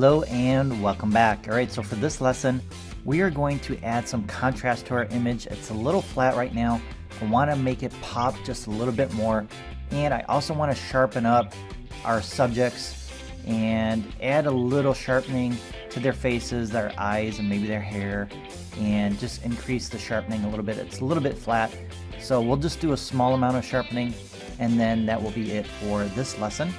Hello and welcome back. Alright, so for this lesson, we are going to add some contrast to our image. It's a little flat right now. I want to make it pop just a little bit more. And I also want to sharpen up our subjects and add a little sharpening to their faces, their eyes, and maybe their hair. And just increase the sharpening a little bit. It's a little bit flat. So we'll just do a small amount of sharpening and then that will be it for this lesson.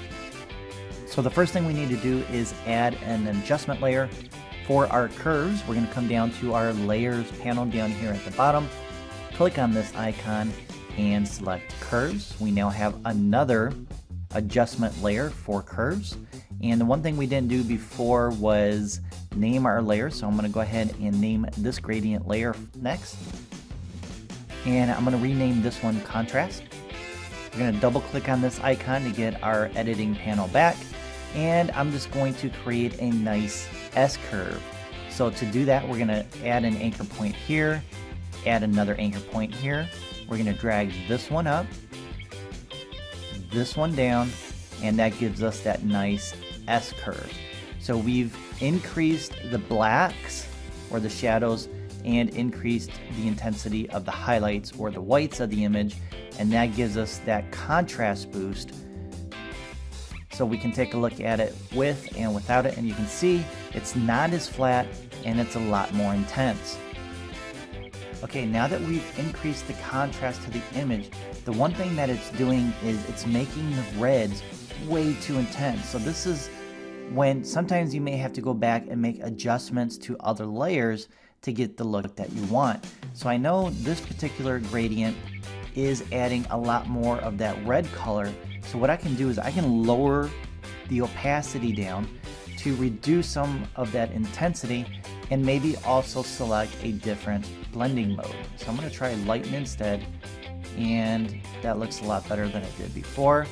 So the first thing we need to do is add an adjustment layer for our curves. We're going to come down to our layers panel down here at the bottom, click on this icon and select curves. We now have another adjustment layer for curves. And the one thing we didn't do before was name our layer. So I'm going to go ahead and name this gradient layer next. And I'm going to rename this one contrast. We're going to double click on this icon to get our editing panel back. And I'm just going to create a nice S-curve. So to do that, we're going to add an anchor point here, add another anchor point here. We're going to drag this one up, this one down, and that gives us that nice S-curve. So we've increased the blacks or the shadows and increased the intensity of the highlights or the whites of the image, and that gives us that contrast boost. So we can take a look at it with and without it, and you can see it's not as flat and it's a lot more intense. Okay, now that we've increased the contrast to the image, the one thing that it's doing is it's making the reds way too intense. So this is when sometimes you may have to go back and make adjustments to other layers to get the look that you want. So I know this particular gradient is adding a lot more of that red color. So what I can do is I can lower the opacity down to reduce some of that intensity and maybe also select a different blending mode. So I'm going to try lighten instead, and that looks a lot better than it did before.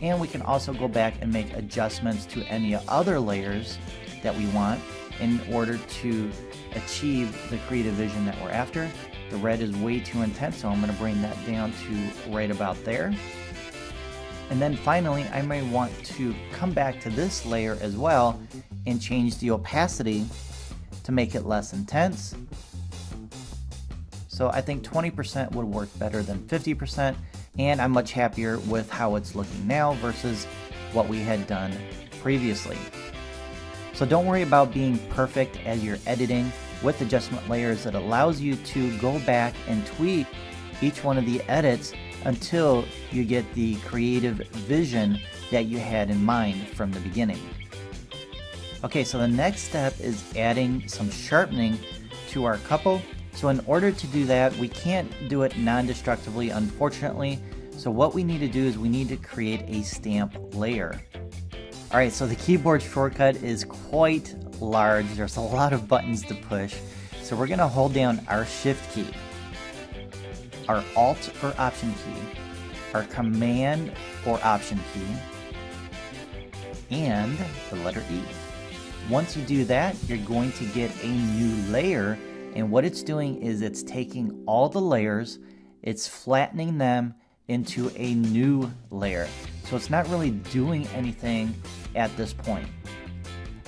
And we can also go back and make adjustments to any other layers that we want in order to achieve the creative vision that we're after. The red is way too intense, so I'm going to bring that down to right about there. And then finally, I may want to come back to this layer as well and change the opacity to make it less intense. So I think 20% would work better than 50%, and I'm much happier with how it's looking now versus what we had done previously. So don't worry about being perfect as you're editing. With adjustment layers, it allows you to go back and tweak each one of the edits until you get the creative vision that you had in mind from the beginning. Okay, so the next step is adding some sharpening to our couple. So in order to do that, we can't do it non-destructively, unfortunately. So what we need to do is we need to create a stamp layer. Alright, so the keyboard shortcut is quite large. There's a lot of buttons to push. So we're going to hold down our Shift key, our Alt or Option key, our Command or Option key, and the letter E. Once you do that, you're going to get a new layer, and what it's doing is it's taking all the layers, it's flattening them into a new layer. So it's not really doing anything at this point.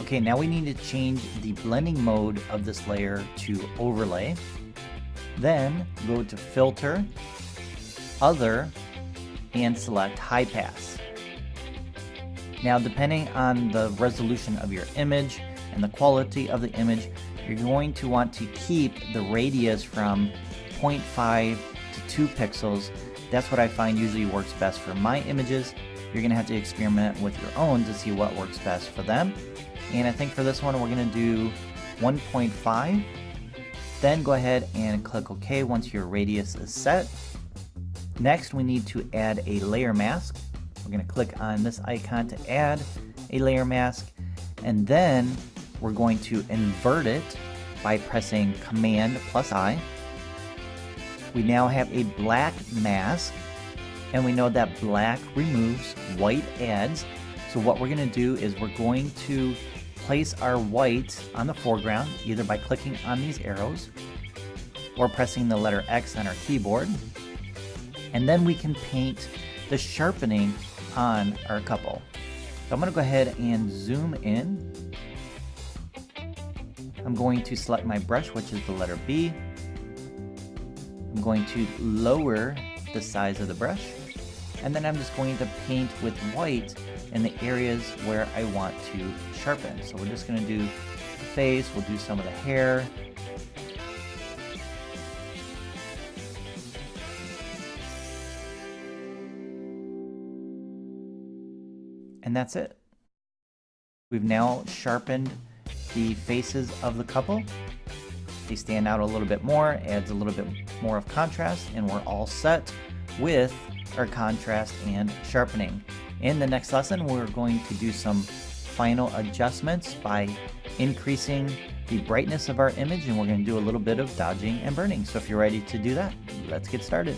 Okay, now we need to change the blending mode of this layer to overlay. Then go to Filter, Other, and select High Pass. Now depending on the resolution of your image and the quality of the image, you're going to want to keep the radius from 0.5 to 2 pixels. That's what I find usually works best for my images. You're going to have to experiment with your own to see what works best for them. And I think for this one, we're going to do 1.5. Then go ahead and click OK once your radius is set. Next, we need to add a layer mask. We're going to click on this icon to add a layer mask. And then we're going to invert it by pressing Command plus I. We now have a black mask, and we know that black removes, white adds. So what we're going to do is we're going to place our white on the foreground, either by clicking on these arrows or pressing the letter X on our keyboard. And then we can paint the sharpening on our couple. I'm going to go ahead and zoom in. I'm going to select my brush, which is the letter B. I'm going to lower the size of the brush, and then I'm just going to paint with white in the areas where I want to sharpen. So we're just going to do the face, we'll do some of the hair. And that's it. We've now sharpened the faces of the couple. They stand out a little bit more, adds a little bit more of contrast, and we're all set with our contrast and sharpening. In the next lesson, we're going to do some final adjustments by increasing the brightness of our image, and we're going to do a little bit of dodging and burning. So if you're ready to do that, let's get started.